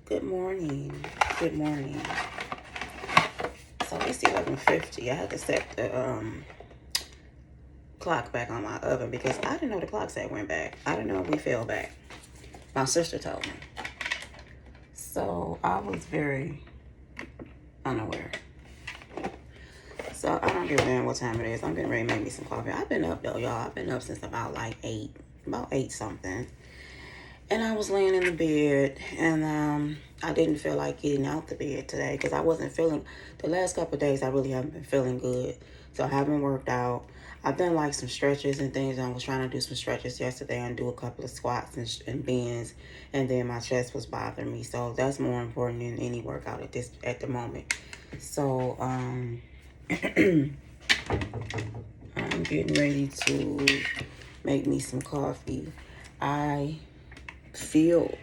Good morning. Good morning. So it's 11:50. I had to set the clock back on my oven because I didn't know the clock set went back. I didn't know we fell back. My sister told me. So I was very unaware. So I don't give a damn what time it is. I'm getting ready to make me some coffee. I've been up though, y'all. I've been up since about like 8. About 8 something. And I was laying in the bed, and I didn't feel like getting out the bed today because I wasn't feeling, the last couple of days I really haven't been feeling good. So I haven't worked out. I've done like some stretches and things. I was trying to do some stretches yesterday and do a couple of squats and bends, and then my chest was bothering me. So that's more important than any workout at the moment. So I'm getting ready to make me some coffee. I feel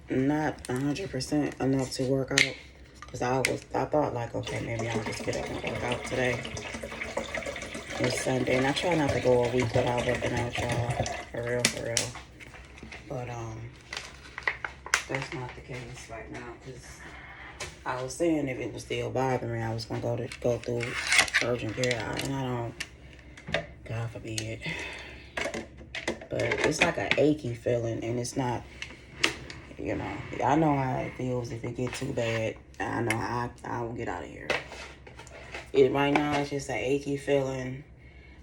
not 100% enough to work out because I thought like, okay, maybe I'll just get up and work out today. It's Sunday, and I try not to go a week without working out, y'all, for real. But that's not the case right now because I was saying if it was still bothering me, I was gonna go through urgent care, and I don't, God forbid. But it's like an achy feeling, and it's not, I know how it feels if it gets too bad. I know I will get out of here. Right now, it's just an achy feeling,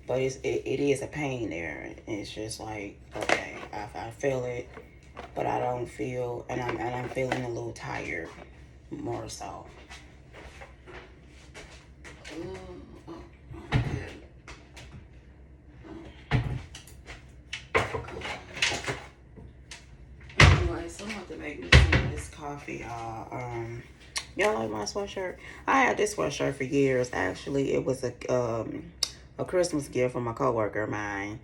but it is a pain there. It's just like, okay, I feel it, but I don't feel, and I'm feeling a little tired, more so. Anyway, so I'm about to make me some of this coffee, y'all. Y'all like my sweatshirt? I had this sweatshirt for years. Actually, it was a Christmas gift from a coworker of mine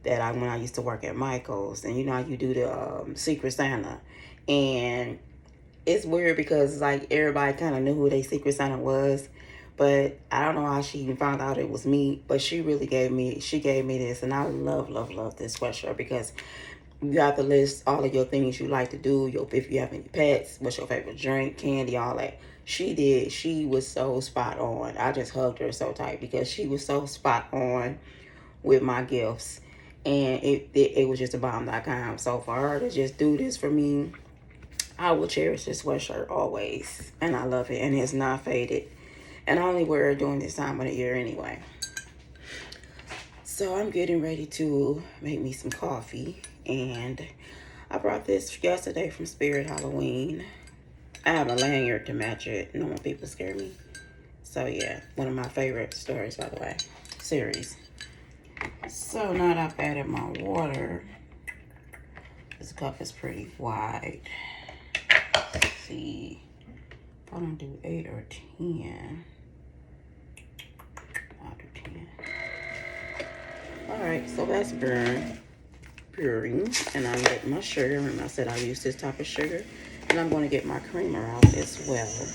that when I used to work at Michael's, and you know how you do the Secret Santa, and it's weird because like everybody kind of knew who their Secret Santa was, but I don't know how she even found out it was me. But she gave me this, and I love this sweatshirt because you have to list all of your things you like to do. If you have any pets, what's your favorite drink, candy, all that. She did. She was so spot on. I just hugged her so tight because she was so spot on with my gifts. And it was just a bomb.com. So for her to just do this for me, I will cherish this sweatshirt always. And I love it. And it's not faded. And I only wear it during this time of the year anyway. So I'm getting ready to make me some coffee. And I brought this yesterday from Spirit Halloween. I have a lanyard to match it. No more people scare me. So yeah, one of my favorite stories, by the way, series. So now that I've added my water, this cup is pretty wide. Let's see if I don't do 8 or 10. I'll do 10. All right, so that's brewing, and I'm getting my sugar. Remember I said I use this type of sugar, and I'm going to get my creamer out as well.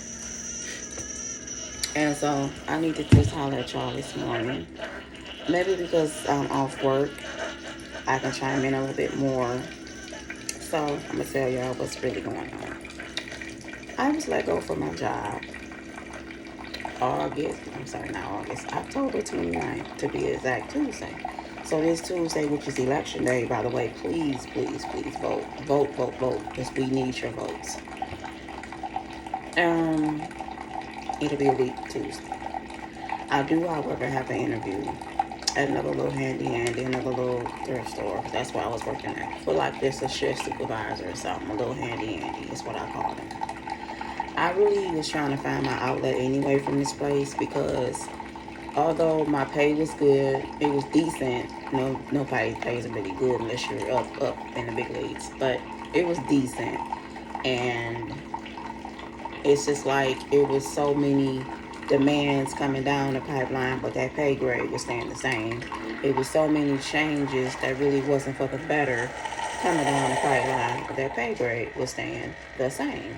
And so I need to just holler at y'all this morning. Maybe because I'm off work, I can chime in a little bit more. So I'm going to tell y'all what's really going on. I was let go from my job October 29th to be exact, Tuesday. So this Tuesday, which is election day, by the way, please vote. Vote, because we need your votes. It'll be a week Tuesday. I do, however, have an interview at another little handy, another little thrift store. That's where I was working at. For like this, a shift supervisor or something, a little handy is what I call it. I really was trying to find my outlet anyway from this place because although my pay was good, it was decent. No pay isn't really good unless you're up in the big leagues, but it was decent. And it's just like it was so many demands coming down the pipeline, but that pay grade was staying the same. It was so many changes that really wasn't for the better coming down the pipeline, but that pay grade was staying the same.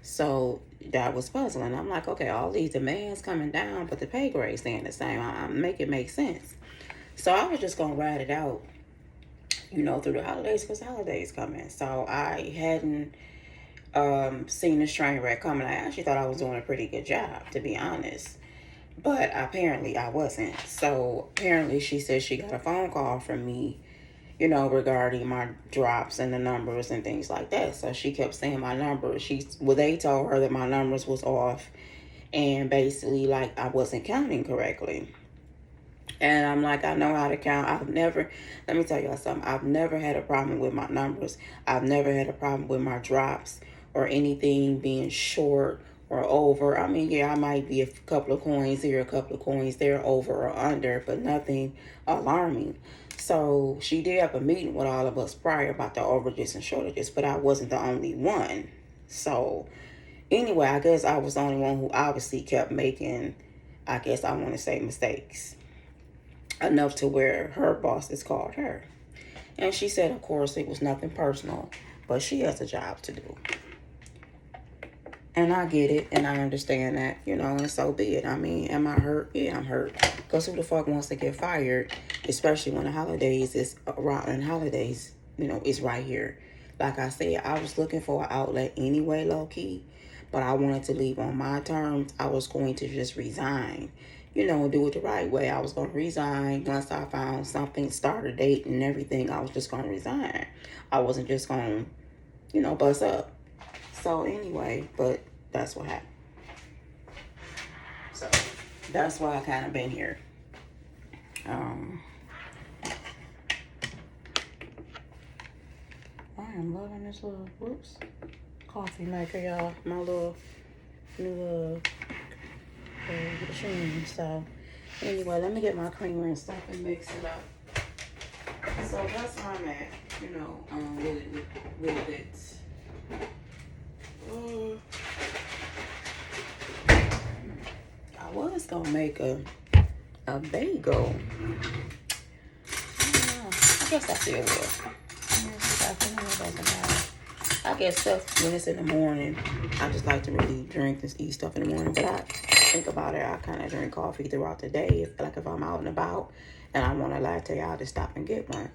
So that was puzzling. I'm like, okay, all these demands coming down, but the pay grade staying the same. I make it make sense. So I was just gonna ride it out, through the holidays because the holidays coming. So I hadn't seen this train wreck coming. I actually thought I was doing a pretty good job, to be honest. But apparently I wasn't. So apparently she said she got a phone call from me, you know, regarding my drops and the numbers and things like that. So she kept saying my numbers. They told her that my numbers was off and basically like I wasn't counting correctly. And I'm like, I know how to count. Let me tell y'all something. I've never had a problem with my numbers. I've never had a problem with my drops or anything being short or over. I mean, yeah, I might be a couple of coins here, a couple of coins there, over or under, but nothing alarming. So she did have a meeting with all of us prior about the overages and shortages, but I wasn't the only one. So anyway, I guess I was the only one who obviously kept making, I guess I want to say, mistakes enough to where her bosses called her. And she said, of course, it was nothing personal, but she has a job to do. And I get it, and I understand that, you know, and so be it. I mean, am I hurt? Yeah, I'm hurt. Because who the fuck wants to get fired, especially when the holidays is around, and holidays, you know, is right here. Like I said, I was looking for an outlet anyway, low-key, but I wanted to leave on my terms. I was going to just resign, you know, and do it the right way. I was going to resign once I found something, start a date and everything. I was just going to resign. I wasn't just going to, you know, bust up. So anyway, but that's what happened. So that's why I kind of been here. I am loving this little, coffee maker, y'all. My little new machine. So anyway, let me get my creamer and stuff and mix it up. So that's where I'm at, you know, with it. I was gonna make a bagel. I guess I still will. I guess stuff when it's in the morning. I just like to really drink and eat stuff in the morning. But I think about it, I kind of drink coffee throughout the day. If I'm out and about and I want a latte, I'll just stop and get one.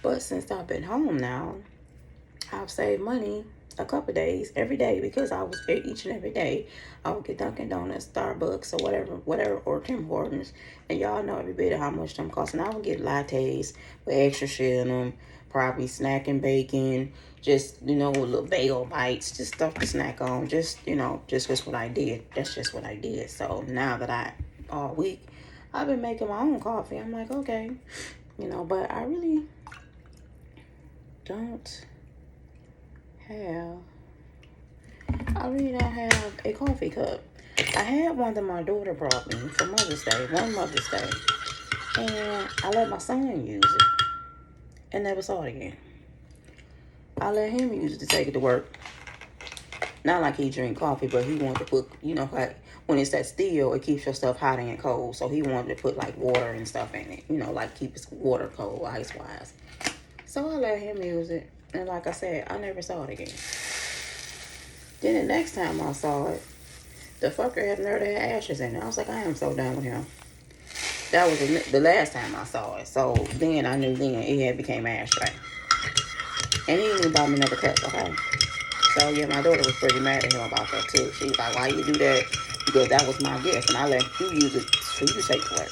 But since I've been home now, I've saved money a couple days every day, because I was each and every day I would get Dunkin' Donuts, Starbucks, or whatever, or Tim Hortons, and y'all know every bit of how much them cost. And I would get lattes with extra shit in them, probably snack and bacon, just, you know, little bagel bites, just stuff to snack on, just, you know, just what I did. That's just what I did. So now that all week I've been making my own coffee, I'm like, okay, you know, but I really don't have a coffee cup. I had one that my daughter brought me for Mother's Day, one Mother's Day, and I let my son use it and never saw it again. I let him use it to take it to work. Not like he drink coffee, but he wanted to put, you know, like when it's that steel, it keeps your stuff hot and cold. So he wanted to put like water and stuff in it, you know, like keep his water cold, ice wise. So I let him use it, and like I said, I never saw it again. Then the next time I saw it, the fucker had nerve to have ashes in it. I was like, I am so done with him. That was the last time I saw it. So then I knew then it had became ashtray. And he didn't buy me another cup, okay? So yeah, my daughter was pretty mad at him about that too. She was like, why you do that? Because that was my gift, and I let you use it for you to take to work.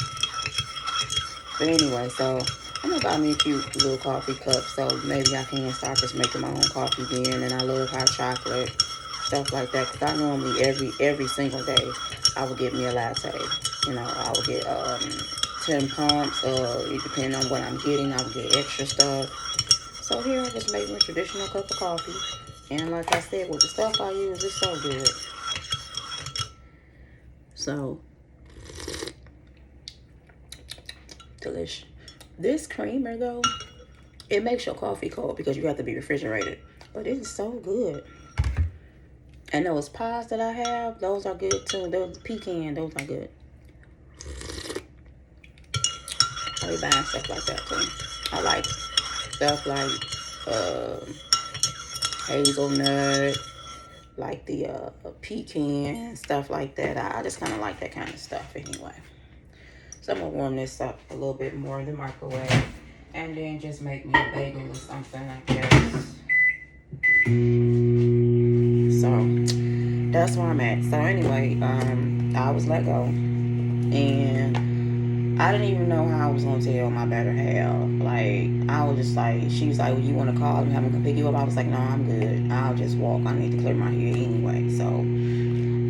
But anyway, so I'm gonna buy me a cute little coffee cup, so maybe I can start just making my own coffee again. And I love hot chocolate, stuff like that, because I normally every single day I would get me a latte. You know, I would get 10 pumps, depending on what I'm getting, I would get extra stuff. So here I just make my traditional cup of coffee, and like I said, with the stuff I use, it's so good. So delish. This creamer though, it makes your coffee cold because you have to be refrigerated, but it is so good. And those pies that I have, those are good too. Those pecan, those are good. I be buying stuff like that too. I like stuff like hazelnut, like the pecan, stuff like that. I just kind of like that kind of stuff anyway. So I'm gonna warm this up a little bit more in the microwave, and then just make me a bagel or something, I guess. that's where I'm at. So anyway, I was let go, and I didn't even know how I was gonna tell my better half. Like, I was just like, she was like, well, you want to call and have him come pick you up? I was like, no, I'm good. I'll just walk. I need to clear my head anyway. So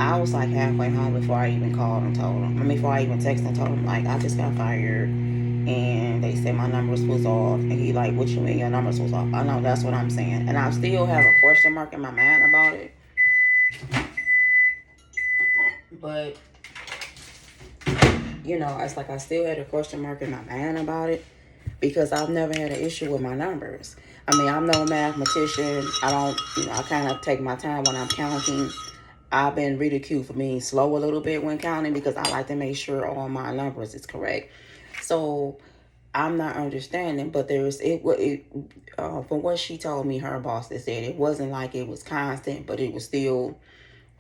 I was like halfway home before I even called and told him. I mean, before I even texted and told him, like, I just got fired. And they said my numbers was off. And he like, what you mean your numbers was off? I know, that's what I'm saying. And I still have a question mark in my mind about it. But, you know, it's like I still had a question mark in my mind about it. Because I've never had an issue with my numbers. I mean, I'm no mathematician. I don't, you know, I kind of take my time when I'm counting. I've been ridiculed for being slow a little bit when counting because I like to make sure all my numbers is correct. So I'm not understanding, but from what she told me, her boss that said it wasn't like it was constant, but it was still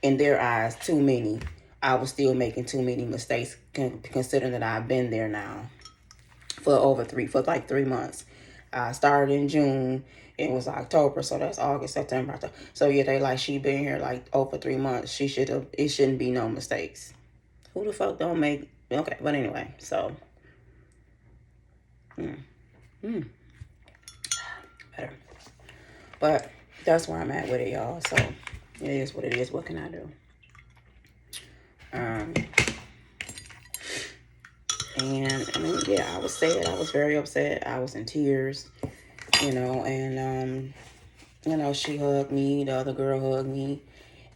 in their eyes too many. I was still making too many mistakes considering that I've been there now for like 3 months. I started in June. It was October, so that's August, September, October. So yeah, they like she been here like over 3 months. It shouldn't be no mistakes. Who the fuck don't make okay? But anyway, so better. But that's where I'm at with it, y'all. So it is what it is. What can I do? And I mean, yeah, I was sad. I was very upset. I was in tears, you know, and you know, she hugged me, the other girl hugged me,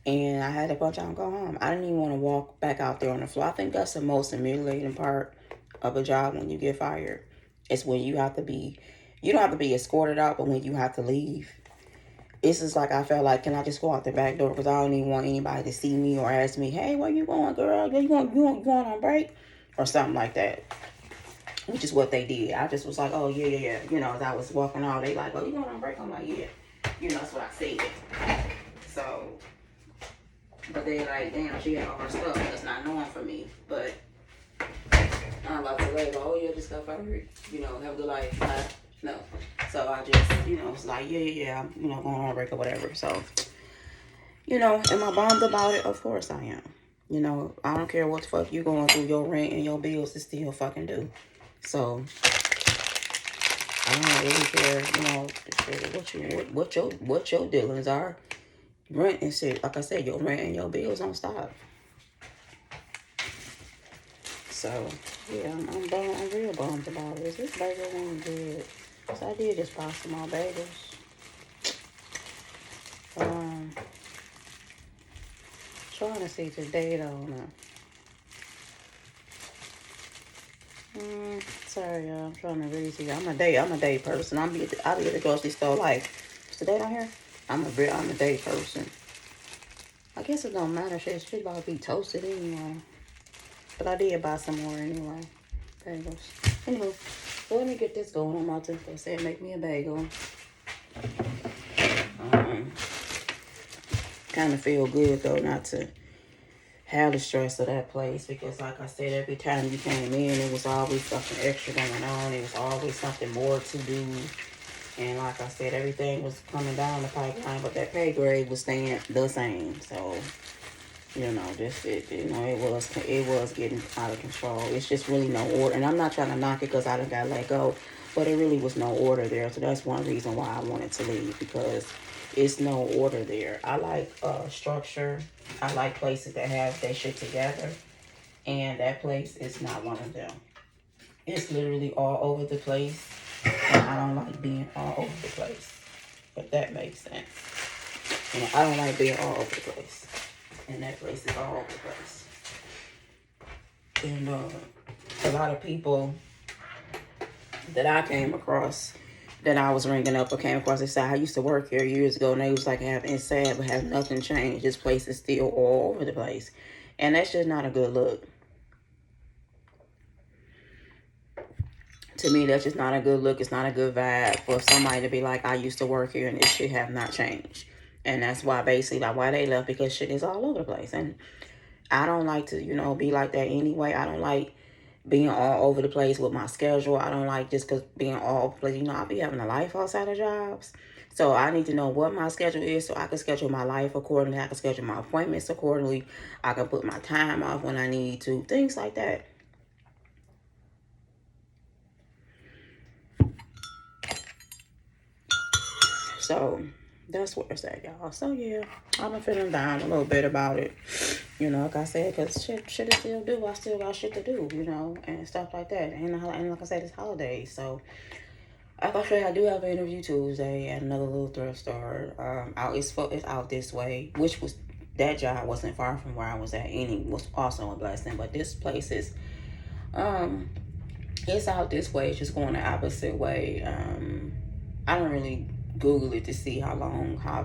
and I had to punch out and go home. I didn't even want to walk back out there on the floor. I think that's the most humiliating part of a job when you get fired. It's when you don't have to be escorted out, but when you have to leave. It's just like I felt like, can I just go out the back door? Because I don't even want anybody to see me or ask me, hey, where you going, girl? You going on break? Or something like that. Which is what they did. I just was like, oh, yeah. You know, as I was walking out, they like, oh, you going on break? I'm like, yeah. You know, that's what I said. So, but they like, damn, she had all her stuff. That's not normal for me. But I'm about to like, oh, yeah, just got fired. You know, have a good life. No. So I just, you know, was like, yeah, I'm, you know, going on break or whatever. So, you know, am I bummed about it? Of course I am. You know, I don't care what the fuck you going through. Your rent and your bills is still fucking due. So I don't really care, you know, what your dealings are. Rent and shit, like I said, your rent and your bills don't stop. So yeah, I'm bummed. I'm real bummed about this. This bagel ain't good. So I did just buy some more bagels. Trying to see the date on it. Sorry, y'all. I'm trying to really see. I'm a day person. I'll be at the grocery store. Like, what's the date on here? I'm a day person. I guess it don't matter. Shit should about to be toasted anyway. But I did buy some more anyway. Bagels. Anyway, so let me get this going. I'm about to go say make me a bagel. Kind of feel good though not to have the stress of that place, because like I said, every time you came in, it was always something extra going on. It was always something more to do. And like I said, everything was coming down the pipeline, but that pay grade was staying the same. So, you know, it was getting out of control. It's just really no order. And I'm not trying to knock it because I done got let go, but it really was no order there. So that's one reason why I wanted to leave, because it's no order there. I like structure. I like places that have their shit together. And that place is not one of them. It's literally all over the place. And I don't like being all over the place. If that makes sense. And I don't like being all over the place. And that place is all over the place. And a lot of people that I came across, that I was ringing up or came across, they said, I used to work here years ago, and they was like, it's sad, but has nothing changed. This place is still all over the place. And that's just not a good look. To me, that's just not a good look. It's not a good vibe for somebody to be like, I used to work here and this shit have not changed. And that's why basically like why they left, because shit is all over the place. And I don't like to, you know, be like that anyway. I don't like being all over the place with my schedule. I don't like just because being all over the place. You know, I be having a life outside of jobs. So I need to know what my schedule is so I can schedule my life accordingly. I can schedule my appointments accordingly. I can put my time off when I need to. Things like that. So that's where it's at, y'all. So yeah, I've been feeling down a little bit about it. You know, like I said, because shit is still due. I still got shit to do, you know, and stuff like that. And like I said, it's holidays. So like I said, I do have an interview Tuesday at another little thrift store. It's out this way, which was that job wasn't far from where I was at. Any was also a blessing, but this place is um it's out this way. It's just going the opposite way. I don't really Google it to see how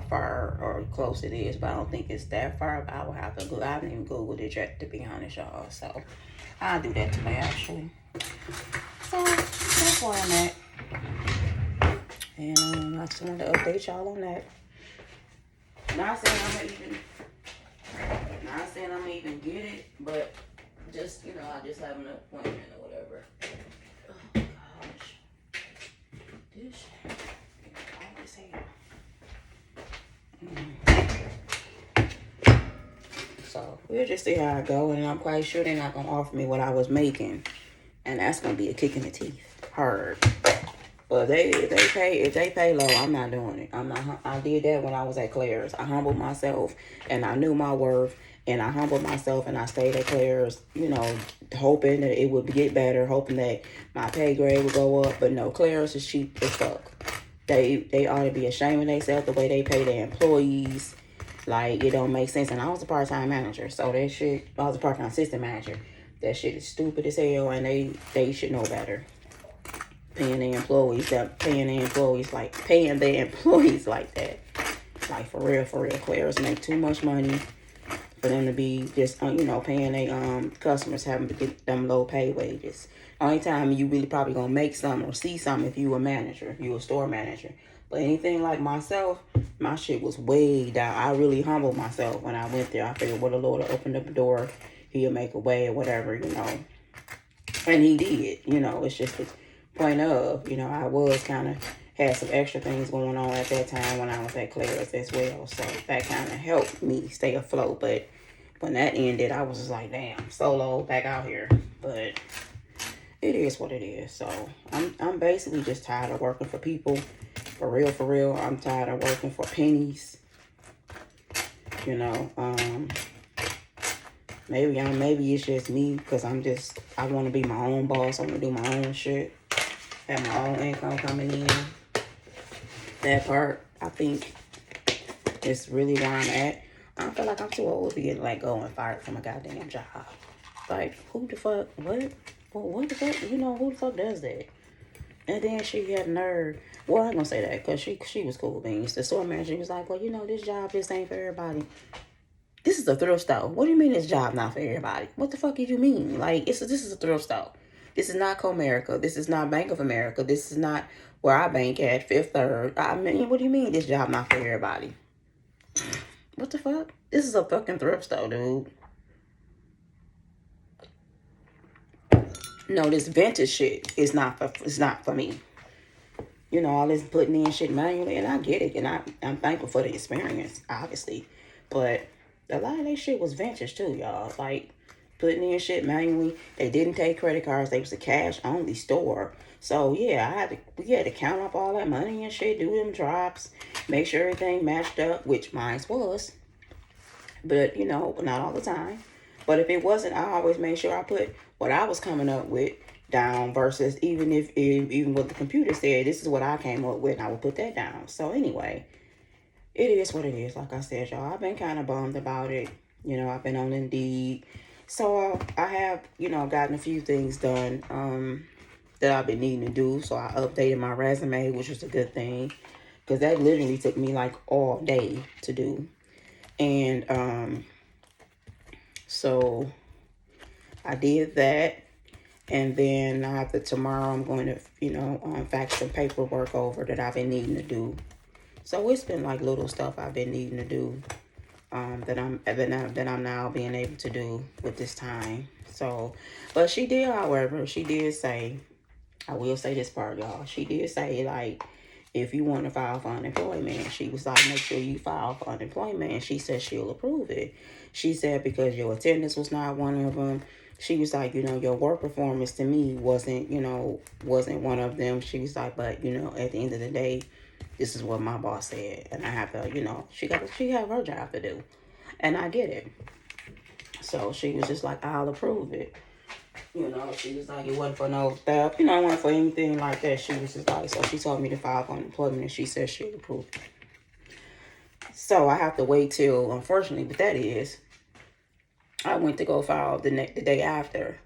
far or close it is, but I don't think it's that far. But I will have to Google. I haven't even Googled it yet, to be honest, y'all. So I'll do that today, actually. So that's where I'm at. And I just wanted to update y'all on that. Not saying I'm gonna even get it, but just, you know, I just have an appointment or whatever. Oh gosh. This shit. So we'll just see how I go, and I'm quite sure they're not gonna offer me what I was making, and that's gonna be a kick in the teeth, hard. But if they pay low, I'm not doing it. I did that when I was at Claire's. I humbled myself, and I knew my worth, and I humbled myself, and I stayed at Claire's, you know, hoping that it would get better, hoping that my pay grade would go up. But no, Claire's is cheap as fuck. They ought to be ashamed of themselves the way they pay their employees. Like, it don't make sense. And I was a part-time manager, so that shit, I was a part-time assistant manager. That shit is stupid as hell, and they should know better. Paying their employees like that. Like, for real, Claire's make too much money for them to be just, you know, paying their customers, having to get them low pay wages. Only time you really probably gonna make something or see something if you a manager, you a store manager. But anything like myself, my shit was way down. I really humbled myself when I went there. I figured, well, the Lord will open up the door, he'll make a way or whatever, you know. And he did, you know. It's just the point of, you know, I was kind of had some extra things going on at that time when I was at Claire's as well. So that kind of helped me stay afloat. But when that ended, I was just like, damn, solo back out here. But it is what it is. So I'm basically just tired of working for people. For real. I'm tired of working for pennies. You know, maybe it's just me because I want to be my own boss. I want to do my own shit. Have my own income coming in. That part, I think, is really where I'm at. I feel like I'm too old to get let go and fired from a goddamn job. Like, who the fuck, what? Well, what the fuck, you know, who the fuck does that? And then she had nerve. Well, I'm gonna say that because she was cool beans. The store manager was like, well, you know, this job just ain't for everybody. This is a thrift store. What do you mean this job not for everybody? What the fuck did you mean? Like, this is a thrift store. This is not Comerica. This is not Bank of America. This is not where I bank at, Fifth Third. I mean, what do you mean this job not for everybody? What the fuck? This is a fucking thrift store, dude. No, this vintage shit is not for me. You know, all this putting in shit manually, and I get it, and I'm thankful for the experience, obviously. But a lot of that shit was vintage too, y'all. Like, putting in shit manually. They didn't take credit cards. They was a cash only store. So yeah, we had to count up all that money and shit, do them drops, make sure everything matched up, which mine was. But, you know, not all the time. But if it wasn't, I always made sure I put what I was coming up with down versus even what the computer said, this is what I came up with, and I would put that down. So anyway, it is what it is. Like I said, y'all, I've been kind of bummed about it. You know, I've been on Indeed. So I have, you know, gotten a few things done that I've been needing to do. So I updated my resume, which was a good thing. Because that literally took me like all day to do. And so I did that. And then tomorrow I'm going to, you know, fax some paperwork over that I've been needing to do. So it's been like little stuff I've been needing to do that I'm now being able to do with this time. So, but she did say, I will say this part, y'all. She did say, like, if you want to file for unemployment. She was like, make sure you file for unemployment. And she said she'll approve it. She said because your attendance was not one of them. She was like, you know, your work performance to me wasn't, you know, wasn't one of them. She was like, but, you know, at the end of the day, this is what my boss said. And I have to, you know, she have her job to do. And I get it. So she was just like, I'll approve it. You know, she was like, it wasn't for no theft. You know, it wasn't for anything like that. She was just like, so she told me to file for unemployment and she said she'll approve it. So I have to wait till, unfortunately, but that is, I went to go file the day after.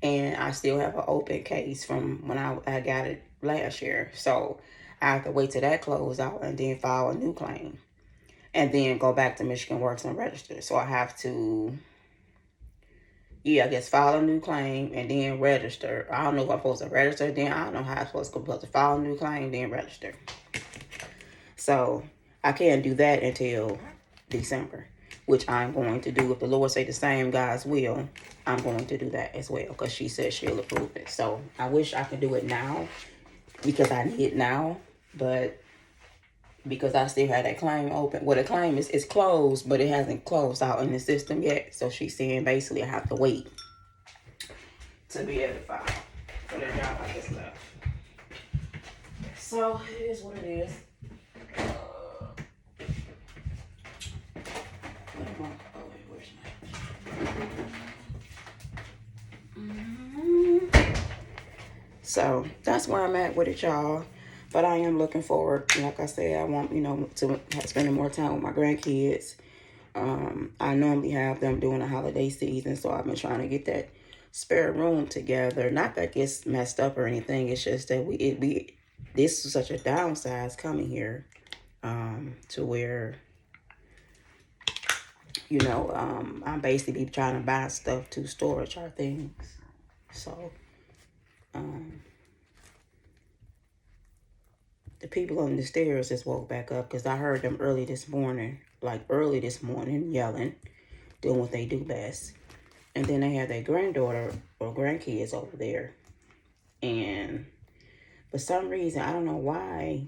And I still have an open case from when I got it last year. So I have to wait till that close out and then file a new claim. And then go back to Michigan Works and register. So I have to, I guess file a new claim and then register. I don't know if I'm supposed to register then. I don't know how I'm supposed to file a new claim, then register. So I can't do that until December, which I'm going to do. If the Lord say the same, God's will, I'm going to do that as well because she said she'll approve it. So I wish I could do it now because I need it now, but because I still have that claim open. Well, the claim is closed, but it hasn't closed out in the system yet. So she's saying basically I have to wait to be able to file for the job I just left. So it is what it is. So that's where I'm at with it, y'all. But I am looking forward. Like I said, I want, you know, to spending more time with my grandkids. I normally have them during the holiday season, so I've been trying to get that spare room together. Not that it's messed up or anything. It's just that this is such a downsize coming here, to where, you know, I'm basically trying to buy stuff to storage our things. So, the people on the stairs just woke back up because I heard them early this morning, yelling, doing what they do best. And then they have their granddaughter or grandkids over there. And for some reason, I don't know why,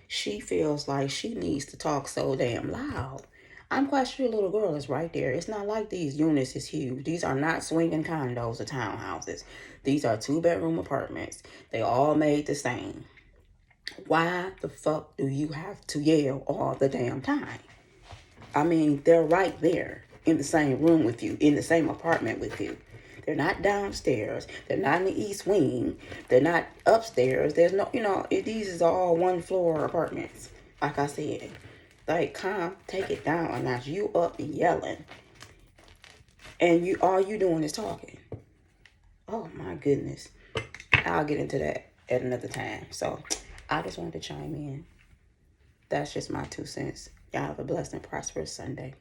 she feels like she needs to talk so damn loud. I'm quite sure the little girl is right there. It's not like these units is huge. These are not swinging condos or townhouses. These are 2-bedroom apartments. They all made the same. Why the fuck do you have to yell all the damn time? I mean, they're right there in the same room with you, in the same apartment with you. They're not downstairs. They're not in the east wing. They're not upstairs. There's no, you know, these is all 1-floor apartments. Like I said, like, take it down a notch. You up and yelling, and all you doing is talking. Oh my goodness. I'll get into that at another time. So I just wanted to chime in. That's just my 2 cents. Y'all have a blessed and prosperous Sunday.